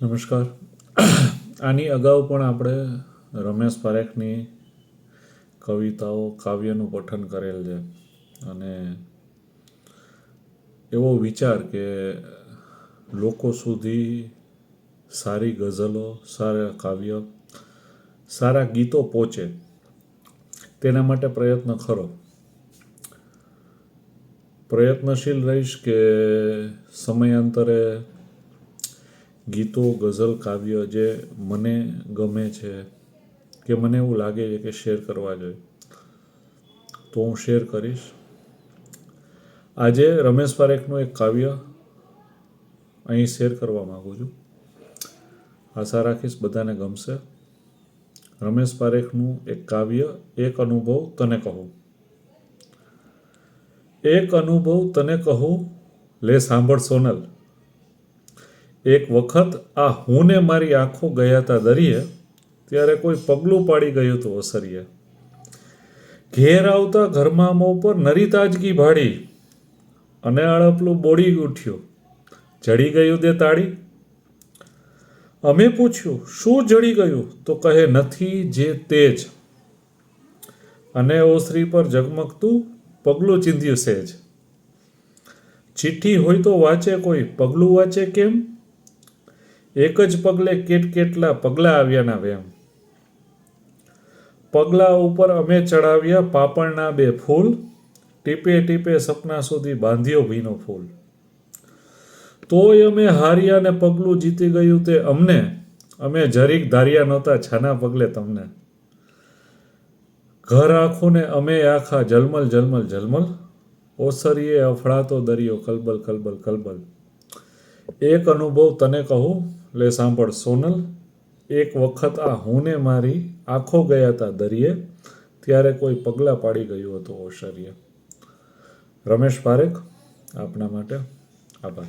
નમસ્કાર. આની અગાઉ પણ આપણે રમેશ પારેખની કવિતાઓ કાવ્યનું પઠન કરેલ છે અને એવો વિચાર કે લોકો સુધી સારી ગઝલો, સારા કાવ્ય, સારા ગીતો પહોંચે તેના માટે પ્રયત્ન ખરો. પ્રયત્નશીલ રહીશ કે સમયાંતરે ગીતો, ગઝલ, કાવ્ય જે મને ગમે છે કે મને એવું લાગે છે કે શેર કરવા જોઈએ તો હું શેર કરીશ. આજે રમેશ પારેખનું એક કાવ્ય અહીં શેર કરવા માગું છું. આશા રાખીશ બધાને ગમશે. રમેશ પારેખનું એક કાવ્ય, એક અનુભવ તને કહું. એક અનુભવ તને કહું, લે સાંભળ સોનલ. એક વખત આ હું ને મારી આંખો ગયા તા દરિયે, ત્યારે કોઈ પગલું પાડી ગયું હતું ઓસરીએ. ઘેર આવતા ઘરમામો પર નરી તાજગી ભાડી અને અળપલું બોડી ઉઠ્યું. જડી ગયું તે તાળી. અમે પૂછ્યું શું જડી ગયું, તો કહે નથી જે તેજ, અને ઓસરી પર ઝગમગતું પગલું ચીંધ્યું સહેજ. ચિઠ્ઠી હોય તો વાંચે કોઈ, પગલું વાંચે કેમ? એક જ પગલે કેટલા પગલાં આવ્યાના વેમ. પગલા ઉપર અમે ચડાવ્યા પાપણના બે ફૂલ, ટીપે ટીપે સપના સુધી બાંધ્યો ભીનો ફૂલ. તોય અમે હાર્યા ને પગલું જીતી ગયું તે અમને, અમે જરીક ધાર્યા નહોતા છાના પગલે તમને. ઘર આખું ને અમે આખા જલમલ જલમલ જલમલ, ઓસરીએ અફળાતો દરિયો કલબલ કલબલ કલબલ. એક અનુભવ તને કહું, લે સાંભળ સોનલ. એક વખત આ હું ને મારી આંખો ગયા તા દરિયે, ત્યારે કોઈ પગલાં પાડી ગયું હતું ઓસરીએ. રમેશ પારેખ, આપના માટે આભાર.